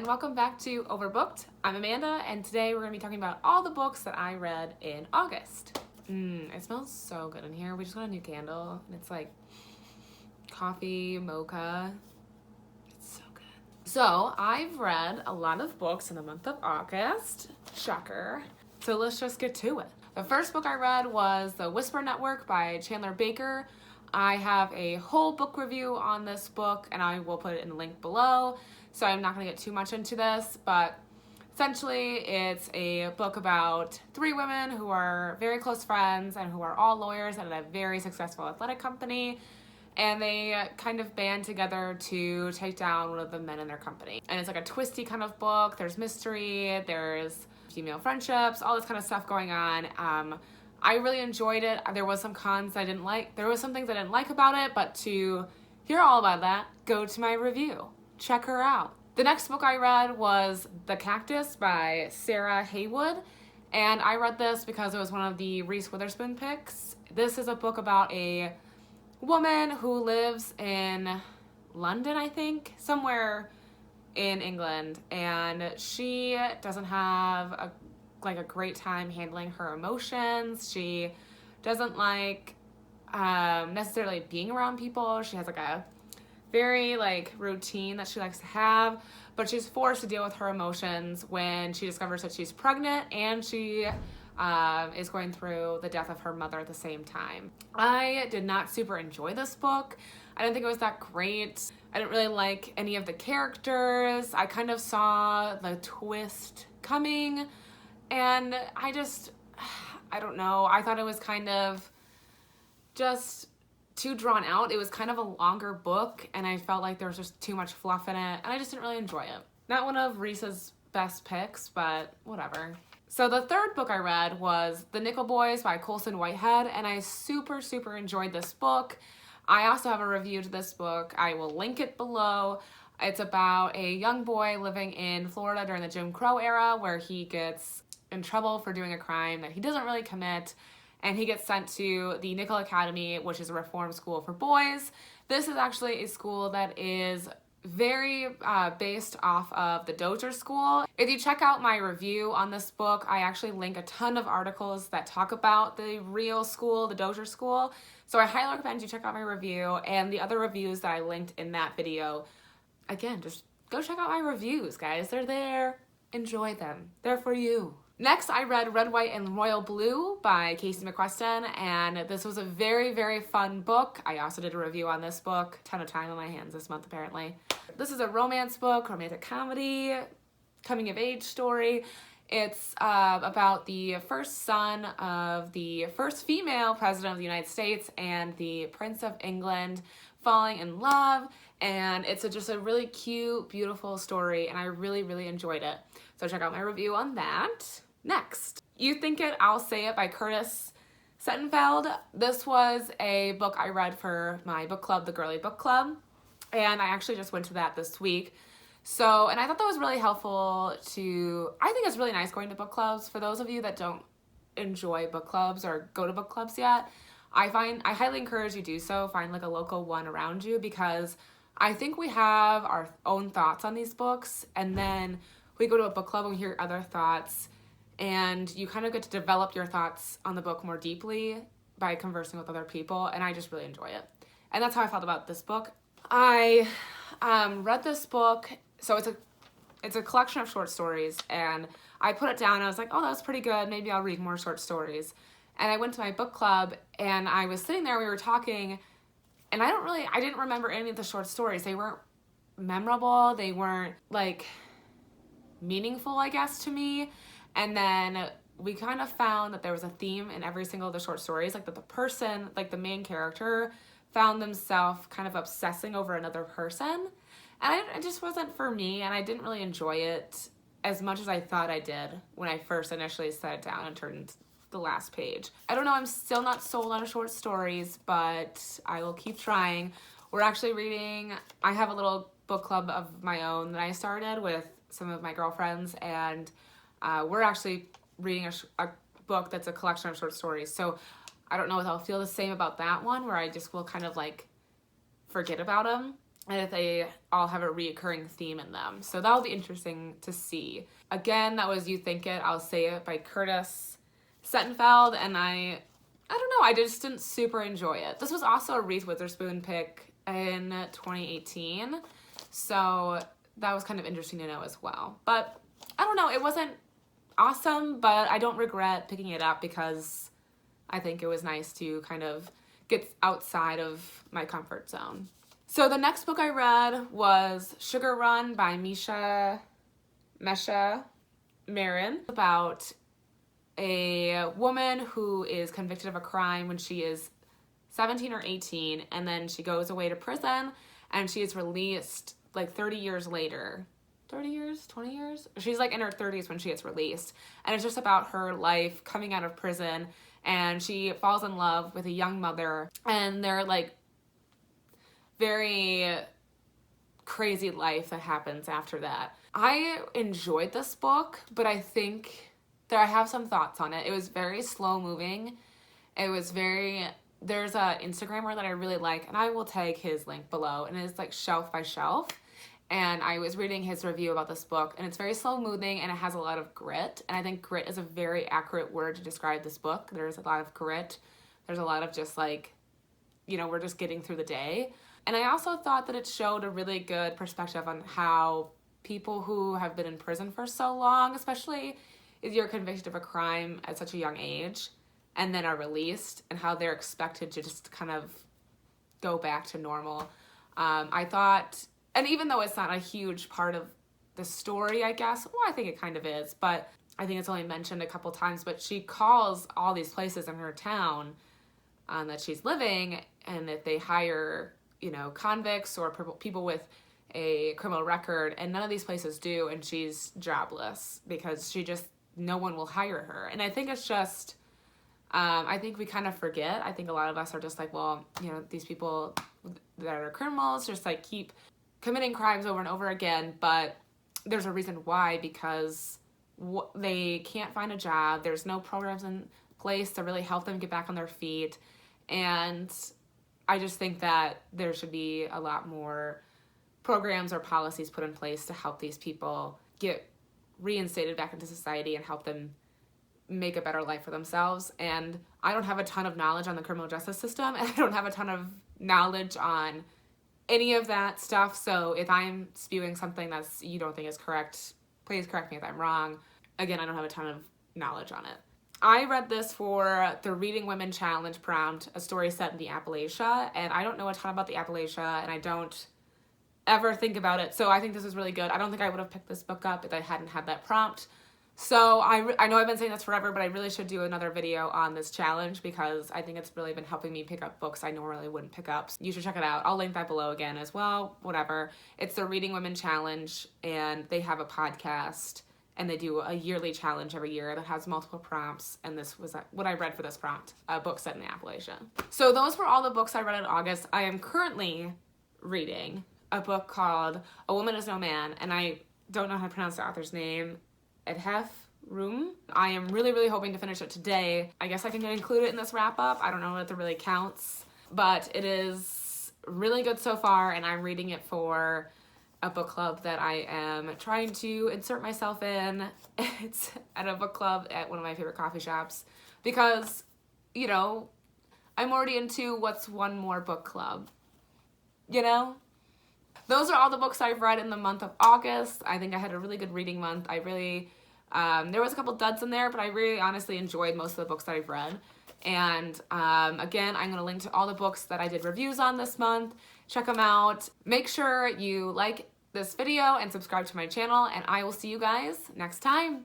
and welcome back to Overbooked. I'm Amanda, and today we're going to be talking about all the books that I read in August. It smells so good in here. We just got a new candle, and it's like coffee, mocha. It's so good. So, I've read a lot of books in the month of August. Shocker. So let's just get to it. The first book I read was The Whisper Network by Chandler Baker. I have a whole book review on this book, and I will put it in the link below. So I'm not going to get too much into this, but essentially it's a book about three women who are very close friends and who are all lawyers at a very successful athletic company. And they kind of band together to take down one of the men in their company. And it's like a twisty kind of book. There's mystery, there's female friendships, all this kind of stuff going on. I really enjoyed it. There was some cons I didn't like. There was some things I didn't like about it, but to hear all about that, go to my review. Check her out. The next book I read was The Cactus by Sarah Haywood. And I read this because it was one of the Reese Witherspoon picks. This is a book about a woman who lives in London, I think, somewhere in England. And she doesn't have a great time handling her emotions. She doesn't like necessarily being around people. She has like a very routine that she likes to have, but she's forced to deal with her emotions when she discovers that she's pregnant and she is going through the death of her mother at the same time. I did not super enjoy this book. I didn't think it was that great. I didn't really like any of the characters. I kind of saw the twist coming, and I don't know. I thought it was kind of just too drawn out. It was kind of a longer book, and I felt like there was just too much fluff in it, and I just didn't really enjoy it. Not one of Reese's best picks, but whatever. So the third book I read was The Nickel Boys by Colson Whitehead, and I super enjoyed this book. I also have a review to this book. I will link it below. It's about a young boy living in Florida during the Jim Crow era where he gets in trouble for doing a crime that he doesn't really commit, and he gets sent to the Nickel Academy, which is a reform school for boys. This is actually a school that is very based off of the Dozier School. If you check out my review on this book, I actually link a ton of articles that talk about the real school, the Dozier School. So I highly recommend you check out my review and the other reviews that I linked in that video. Again, just go check out my reviews, guys. They're there. Enjoy them. They're for you. Next, I read Red, White, and Royal Blue by Casey McQuestion, and this was a very fun book. I also did a review on this book. Ton of time on my hands this month, apparently. This is a romance book, romantic comedy, coming-of-age story. It's about the first son of the first female president of the United States and the Prince of England falling in love, and it's just a really cute, beautiful story, and I really enjoyed it. So check out my review on that. Next, You Think It, I'll Say It by Curtis Sittenfeld. This was a book I read for my book club, the Girly Book Club, and I actually just went to that this week. So, and I thought that was really helpful I think it's really nice going to book clubs. For those of you that don't enjoy book clubs or go to book clubs yet, I highly encourage you do so. Find a local one around you, because I think we have our own thoughts on these books, and then we go to a book club and we hear other thoughts, and you kind of get to develop your thoughts on the book more deeply by conversing with other people, and I just really enjoy it. And that's how I felt about this book. I read this book, so it's a collection of short stories, and I put it down and I was like, oh, that was pretty good, maybe I'll read more short stories. And I went to my book club, and I was sitting there, we were talking, and I didn't remember any of the short stories. They weren't memorable, they weren't meaningful, I guess, to me. And then we kind of found that there was a theme in every single of the short stories, that the person, the main character, found themselves kind of obsessing over another person. And it just wasn't for me, and I didn't really enjoy it as much as I thought I did when I first initially set it down and turned the last page. I don't know, I'm still not sold on short stories, but I will keep trying. We're actually reading, I have a little book club of my own that I started with some of my girlfriends, and we're actually reading a book that's a collection of short stories. So I don't know if I'll feel the same about that one, where I just will kind of forget about them. and if they all have a reoccurring theme in them. So that'll be interesting to see. Again, that was You Think It, I'll Say It by Curtis Sittenfeld, and I don't know, I just didn't super enjoy it. This was also a Reese Witherspoon pick in 2018, so that was kind of interesting to know as well. But I don't know, it wasn't awesome, but I don't regret picking it up because I think it was nice to kind of get outside of my comfort zone. So the next book I read was Sugar Run by Mesha Marin, about a woman who is convicted of a crime when she is 17 or 18, and then she goes away to prison, and she is released like 30 years later. 30 years? 20 years? She's like in her 30s when she gets released, and it's just about her life coming out of prison, and she falls in love with a young mother, and they're like very crazy life that happens after that. I enjoyed this book, but I think that I have some thoughts on it. It was very slow moving. It was very, there's a Instagrammer that I really like, and I will tag his link below, and it's like Shelf by Shelf. And I was reading his review about this book, and it's very slow moving, and it has a lot of grit. And I think grit is a very accurate word to describe this book. There's a lot of grit. There's a lot of just like, you know, we're just getting through the day. And I also thought that it showed a really good perspective on how people who have been in prison for so long, especially if you're convicted of a crime at such a young age and then are released, and how they're expected to just kind of go back to normal. I thought, and even though it's not a huge part of the story, I guess, well, I think it kind of is, but I think it's only mentioned a couple times, but she calls all these places in her town that she's living, and that they hire, you know, convicts or people with a criminal record, and none of these places do, and she's jobless because no one will hire her. And I think it's just, I think we kind of forget. I think a lot of us are just like, well, you know, these people that are criminals just like keep committing crimes over and over again, but there's a reason why, because they can't find a job. There's no programs in place to really help them get back on their feet. And I just think that there should be a lot more programs or policies put in place to help these people get reinstated back into society and help them make a better life for themselves. And I don't have a ton of knowledge on the criminal justice system, and I don't have a ton of knowledge on any of that stuff. So if I'm spewing something that's you don't think is correct, please correct me if I'm wrong. Again, I don't have a ton of knowledge on it. I read this for the Reading Women Challenge prompt, a story set in the Appalachia, and I don't know a ton about the Appalachia, and I don't ever think about it, so I think this is really good. I don't think I would have picked this book up if I hadn't had that prompt. So I know I've been saying this forever, but I really should do another video on this challenge because I think it's really been helping me pick up books I normally wouldn't pick up. You should check it out. I'll link that below again as well, whatever. It's the Reading Women Challenge, and they have a podcast, and they do a yearly challenge every year that has multiple prompts, and this was what I read for this prompt, a book set in the Appalachia. So those were all the books I read in August. I am currently reading a book called A Woman Is No Man, and I don't know how to pronounce the author's name. Edhef Room. I am really, really hoping to finish it today. I guess I can include it in this wrap-up. I don't know if it really counts, but it is really good so far, and I'm reading it for a book club that I am trying to insert myself in. It's at a book club at one of my favorite coffee shops because, you know, I'm already into what's one more book club, you know? Those are all the books I've read in the month of August. I think I had a really good reading month. I really, there was a couple duds in there, but I really honestly enjoyed most of the books that I've read. And again, I'm going to link to all the books that I did reviews on this month. Check them out. Make sure you like this video and subscribe to my channel, and I will see you guys next time.